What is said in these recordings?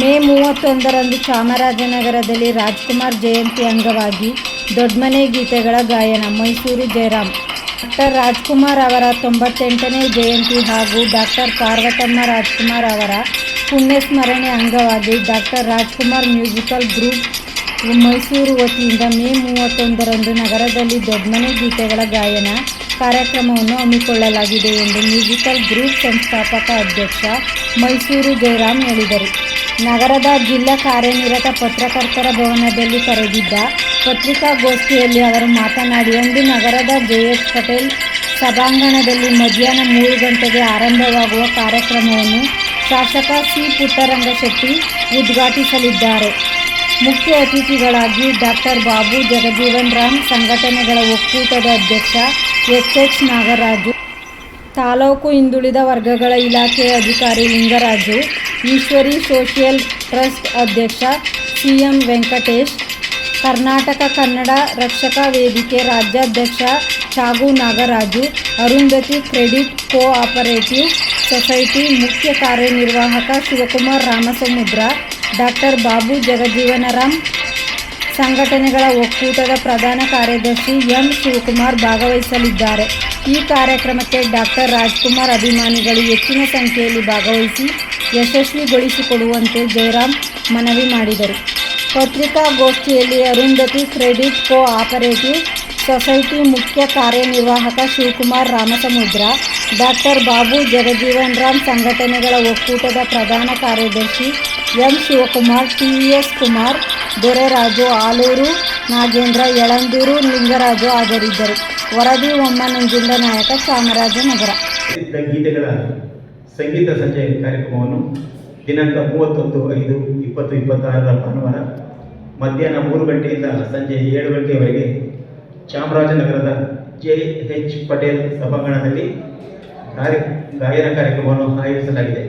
ಮೇ 31ರಂದು ಚಾಮರಾಜನಗರದಲ್ಲಿ ರಾಜ್ಕುಮಾರ್ ಜಯಂತಿ ಅಂಗವಾಗಿ ದೊಡ್ಮನೆ ಗೀತೆಗಳ ಗಾಯನ. ಮೈಸೂರು ಜಯರಾಮ್. ಡಾಕ್ಟರ್ ರಾಜ್ಕುಮಾರ್ ಅವರ 98ನೇ ಜಯಂತಿ ಹಾಗೂ ಡಾಕ್ಟರ್ ಪಾರ್ವತಮ್ಮ ರಾಜ್ಕುಮಾರ್ ಅವರ ಪುಣ್ಯಸ್ಮರಣೆ ಅಂಗವಾಗಿ doctor Rajkumar musical group Mysuru ವತಿಯಿಂದ ಮೇ 31ರಂದು ನಗರದಲ್ಲಿ ದೊಡ್ಮನೆ ಗೀತೆಗಳ ಗಾಯನ ಕಾರ್ಯಕ್ರಮವನ್ನು ಹಮ್ಮಿಕೊಳ್ಳಲಾಗಿದೆ ಎಂದು ಮ್ಯೂಸಿಕಲ್ ಗ್ರೂಪ್ ಸಂಸ್ಥಾಪಕ ಅಧ್ಯಕ್ಷ ಮೈಸೂರು ಜಯರಾಮ್ ಹೇಳಿದರು. ನಗರದ ಜಿಲ್ಲಾ ಕಾರ್ಯನಿರತ ಪತ್ರಕರ್ತರ ಭವನದಲ್ಲಿ ಕರೆದಿದ್ದ ಪತ್ರಿಕಾಗೋಷ್ಠಿಯಲ್ಲಿ ಅವರು ಮಾತನಾಡಿ, ಅಂದು ನಗರದ ಜೆ.ಎಚ್. ಪಟೇಲ್ ಸಭಾಂಗಣದಲ್ಲಿ ಮಧ್ಯಾಹ್ನ 3 ಗಂಟೆಗೆ ಆರಂಭವಾಗುವ ಕಾರ್ಯಕ್ರಮವನ್ನು ಶಾಸಕ ಸಿ. ಪುಟ್ಟರಂಗಶೆಟ್ಟಿ ಉದ್ಘಾಟಿಸಲಿದ್ದಾರೆ. ಮುಖ್ಯ ಅತಿಥಿಗಳಾಗಿ ಡಾಕ್ಟರ್ ಬಾಬು ಜಗಜೀವನ್ ರಾಮ್, ಸಂಘಟನೆಗಳ ಒಕ್ಕೂಟದ ಅಧ್ಯಕ್ಷ ಎಚ್. ನಾಗರಾಜು, ತಾಲೂಕು ಹಿಂದುಳಿದ ವರ್ಗಗಳ ಇಲಾಖೆಯ ಅಧಿಕಾರಿ ಲಿಂಗರಾಜು, ಈಶ್ವರಿ ಸೋಷಿಯಲ್ ಟ್ರಸ್ಟ್ ಅಧ್ಯಕ್ಷ ಸಿ.ಎಂ. ವೆಂಕಟೇಶ್, ಕರ್ನಾಟಕ ಕನ್ನಡ ರಕ್ಷಕಾ ವೇದಿಕೆ ರಾಜ್ಯಾಧ್ಯಕ್ಷ Chagu Nagaraju, Arundhati credit cooperative society ಮುಖ್ಯ ಕಾರ್ಯನಿರ್ವಾಹಕ ಶಿವಕುಮಾರ್ ರಾಮಸಮುದ್ರ, ಡಾಕ್ಟರ್ ಬಾಬು ಜಗಜೀವನರಾಮ್, ಸಂಘಟನೆಗಳ ಒಕ್ಕೂಟದ ಪ್ರಧಾನ ಕಾರ್ಯದರ್ಶಿ ಎಂ. ಶಿವಕುಮಾರ್ ಭಾಗವಹಿಸಲಿದ್ದಾರೆ. ಈ ಕಾರ್ಯಕ್ರಮಕ್ಕೆ ಡಾಕ್ಟರ್ ರಾಜ್ಕುಮಾರ್ ಅಭಿಮಾನಿಗಳು ಹೆಚ್ಚಿನ ಸಂಖ್ಯೆಯಲ್ಲಿ ಭಾಗವಹಿಸಿ ಯಶಸ್ವಿಗೊಳಿಸಿಕೊಡುವಂತೆ ಜಯರಾಮ್ ಮನವಿ ಮಾಡಿದರು. ಪತ್ರಿಕಾಗೋಷ್ಠಿಯಲ್ಲಿ ಅರುಂಧತಿ ಕ್ರೆಡಿಟ್ ಕೋ-ಆಪರೇಟಿವ್ ಸೊಸೈಟಿ ಮುಖ್ಯ ಕಾರ್ಯನಿರ್ವಾಹಕ ಶಿವಕುಮಾರ್ ರಾಮಸಮುದ್ರ, ಡಾಕ್ಟರ್ ಬಾಬು ಜಗಜೀವನ್ ರಾಮ್, ಸಂಘಟನೆಗಳ ಒಕ್ಕೂಟದ ಪ್ರಧಾನ ಕಾರ್ಯದರ್ಶಿ ಎಂ. ಶಿವಕುಮಾರ್, ಟಿ.ಎಸ್. ಕುಮಾರ್, ದೊರೆರಾಜು, ಆಲೂರು ನಾಗೇಂದ್ರ, ಯಳಂದೂರು ಲಿಂಗರಾಜು ಹಾಜರಿದ್ದರು. ವರದಿ ಒಮ್ಮನಂಜುಂಡ ನಾಯಕ, ಚಾಮರಾಜನಗರ. ಗೀತೆಗಳ ಸಂಗೀತ ಸಂಜೆ ಕಾರ್ಯಕ್ರಮವನ್ನು ದಿನಾಂಕ 31/5/2026 ಭಾನುವಾರ ಮಧ್ಯಾಹ್ನ 3 ಗಂಟೆಯಿಂದ ಸಂಜೆ 7 ಗಂಟೆಯವರೆಗೆ ಚಾಮರಾಜನಗರದ ಜೆ.ಎಚ್. ಪಟೇಲ್ ಸಭಾಂಗಣದಲ್ಲಿ ಗಾಯನ ಕಾರ್ಯಕ್ರಮವನ್ನು ಆಯೋಜಿಸಲಾಗಿದೆ.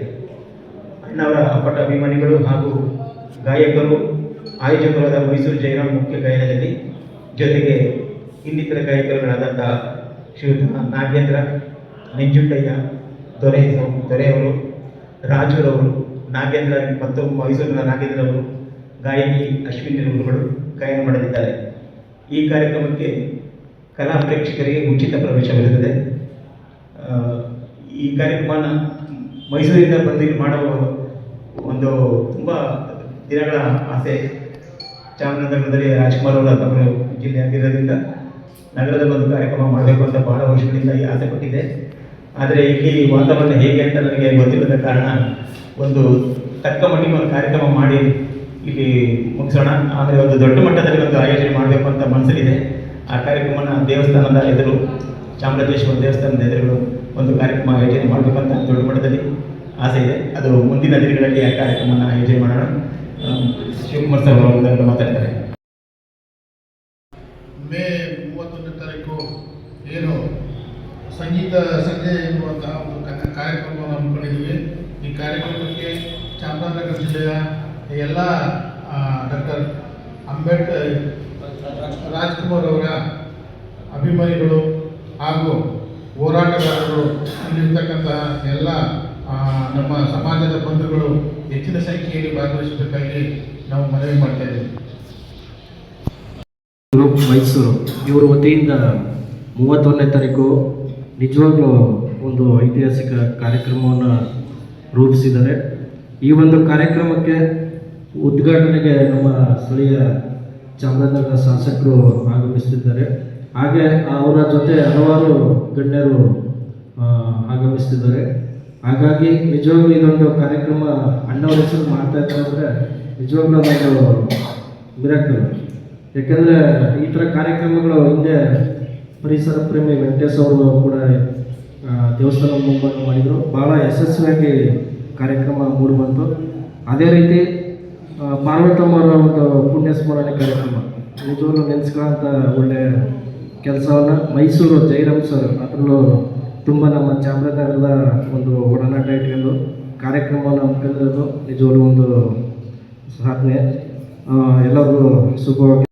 ಅಣ್ಣವರ ಅಪ್ಪಟ ಅಭಿಮಾನಿಗಳು ಹಾಗೂ ಗಾಯಕರು, ಆಯೋಜಕರಾದ ಮೈಸೂರು ಜಯರಾಮ್ ಮುಖ್ಯ ಗಾಯನದಲ್ಲಿ, ಜೊತೆಗೆ ಇನ್ನಿತರ ಗಾಯಕರುಗಳಾದಂತಹ ಶ್ರೀಯುತ ನಾಗೇಂದ್ರ, ನಂಜುಂಡಯ್ಯ, ದೊರೆಯವರು, ರಾಜುರವರು, ನಾಗೇಂದ್ರ ಮತ್ತು ಮೈಸೂರಿನ ನಾಗೇಂದ್ರ ಅವರು, ಗಾಯಕಿ ಅಶ್ವಿನಿ ಅವರುಗಳು ಗಾಯನ ಮಾಡಲಿದ್ದಾರೆ. ಈ ಕಾರ್ಯಕ್ರಮಕ್ಕೆ ಕಲಾ ಪ್ರೇಕ್ಷಕರಿಗೆ ಉಚಿತ ಪ್ರವೇಶವಿರುತ್ತದೆ. ಈ ಕಾರ್ಯಕ್ರಮನ ಮೈಸೂರಿಂದ ಬಂದು ಮಾಡುವ ಒಂದು ತುಂಬ ದಿನಗಳ ಆಸೆ. ಚಾಮರಾಜನಗರದಲ್ಲಿ ರಾಜ್ಕುಮಾರ್ ಅವರ ತವರು ಜಿಲ್ಲೆ ಆಗಿರೋದ್ರಿಂದ ನಗರದಲ್ಲಿ ಒಂದು ಕಾರ್ಯಕ್ರಮ ಮಾಡಬೇಕು ಅಂತ ಬಹಳ ವರ್ಷಗಳಿಂದ ಈ ಆಸೆ ಪಟ್ಟಿದೆ. ಆದರೆ ಇಲ್ಲಿ ವಾತಾವರಣ ಹೇಗೆ ಅಂತ ನನಗೆ ಗೊತ್ತಿಲ್ಲದ ಕಾರಣ ಒಂದು ತಕ್ಕ ಮಟ್ಟಿಗೆ ಒಂದು ಕಾರ್ಯಕ್ರಮ ಮಾಡಿ ಇಲ್ಲಿ ಮುಗಿಸೋಣ, ಆದರೆ ಒಂದು ದೊಡ್ಡ ಮಟ್ಟದಲ್ಲಿ ಒಂದು ಆಯೋಜನೆ ಮಾಡಬೇಕು ಅಂತ ಮನಸ್ಸಲ್ಲಿದೆ. ಆ ಕಾರ್ಯಕ್ರಮನ ದೇವಸ್ಥಾನದ ಎದುರು, ಚಾಮರಾಜೇಶ್ವರ ದೇವಸ್ಥಾನದ ಎದುರು ಒಂದು ಕಾರ್ಯಕ್ರಮ ಆಯೋಜನೆ ಮಾಡಬೇಕಂತ ದೊಡ್ಡ ಮಟ್ಟದಲ್ಲಿ ಆಸೆ ಇದೆ. ಅದು ಮುಂದಿನ ದಿನಗಳಲ್ಲಿ ಆ ಕಾರ್ಯಕ್ರಮನ ಆಯೋಜನೆ ಮಾಡೋಣ. ಶಿವಕುಮಾರ್ ಸರ್ ಅವರು ಮಾತಾಡ್ತಾರೆ. ಮೇ 31ನೇ ತಾರೀಕು ಏನು ಸಂಗೀತ ಸಂಜೆ ಎನ್ನುವಂತಹ ಒಂದು ಕಾರ್ಯಕ್ರಮವನ್ನು ಹಮ್ಮಿಕೊಂಡಿದ್ದೀವಿ. ಈ ಕಾರ್ಯಕ್ರಮಕ್ಕೆ ಚಾಮರಾಜನಗರ ಜಿಲ್ಲೆಯ ಎಲ್ಲ ಡಾಕ್ಟರ್ ರಾಜ್ಕುಮಾರ್ ಅವರ ಅಭಿಮಾನಿಗಳು ಹಾಗೂ ಹೋರಾಟಗಾರರು, ಇಲ್ಲಿರ್ತಕ್ಕಂತಹ ಎಲ್ಲ ನಮ್ಮ ಸಮಾಜದ ಬಂಧುಗಳು ಹೆಚ್ಚಿನ ಸಂಖ್ಯೆಯಲ್ಲಿ ಭಾಗವಹಿಸಬೇಕಾಗಿ ನಾವು ಮನವಿ ಮಾಡ್ತಾ ಇದ್ದೀವಿ. ಗ್ರೂಪ್ ಮೈಸೂರು ಇವರ ವತಿಯಿಂದ 31ನೇ ತಾರೀಕು ನಿಜವಾಗ್ಲೂ ಒಂದು ಐತಿಹಾಸಿಕ ಕಾರ್ಯಕ್ರಮವನ್ನು ರೂಪಿಸಿದ್ದಾರೆ. ಈ ಒಂದು ಕಾರ್ಯಕ್ರಮಕ್ಕೆ ಉದ್ಘಾಟನೆಗೆ ನಮ್ಮ ಸ್ಥಳೀಯ ಚಾಮರಾಜನಗರ ಶಾಸಕರು ಆಗಮಿಸುತ್ತಿದ್ದಾರೆ. ಹಾಗೆ ಅವರ ಜೊತೆ ಹಲವಾರು ಗಣ್ಯರು ಆಗಮಿಸ್ತಿದ್ದಾರೆ. ಹಾಗಾಗಿ ನಿಜವಾಗ್ಲೂ ಇದೊಂದು ಕಾರ್ಯಕ್ರಮ ಅಣ್ಣವ್ರ ಹೆಸರು ಮಾಡ್ತಾ ಇದ್ದಾರೆ ಅಂದರೆ ನಿಜವಾಗ್ಲೂ ಅದೊಂದು ಮಿರಾಕಲ್. ಯಾಕೆಂದರೆ ಈ ಥರ ಕಾರ್ಯಕ್ರಮಗಳು ಹಿಂದೆ ಪರಿಸರ ಪ್ರೇಮಿ ವೆಂಕಟೇಶ್ ಅವರು ಕೂಡ ದೇವಸ್ಥಾನ ಮುಂಬನ್ನು ಮಾಡಿದರು. ಭಾಳ ಯಶಸ್ವಿಯಾಗಿ ಕಾರ್ಯಕ್ರಮ ಮೂಡಿಬಂತು. ಅದೇ ರೀತಿ ಪಾರ್ವತಮ್ಮರ ಒಂದು ಪುಣ್ಯಸ್ಮರಣೆ ಕಾರ್ಯಕ್ರಮ ನಿಜವಾಗ್ಲೂ ನೆನೆಸ್ಕೊಳ್ಳೋಂಥ ಒಳ್ಳೆಯ ಕೆಲಸವನ್ನು ಮೈಸೂರು ಜಯರಾಮ್ ಸರ್ ಅದರಲ್ಲೂ ತುಂಬ ನಮ್ಮ ಚಾಮರಾಜನಗರದ ಒಂದು ಒಡನಾಟ ಇಟ್ಕೊಂಡು ಕಾರ್ಯಕ್ರಮವನ್ನು ಹಮ್ಮಿಕೊಂಡಿರೋದು ನಿಜವಾಗ್ಲೂ ಒಂದು ಸಾಧನೆ. ಎಲ್ಲರಿಗೂ ಶುಭವಾಗಿ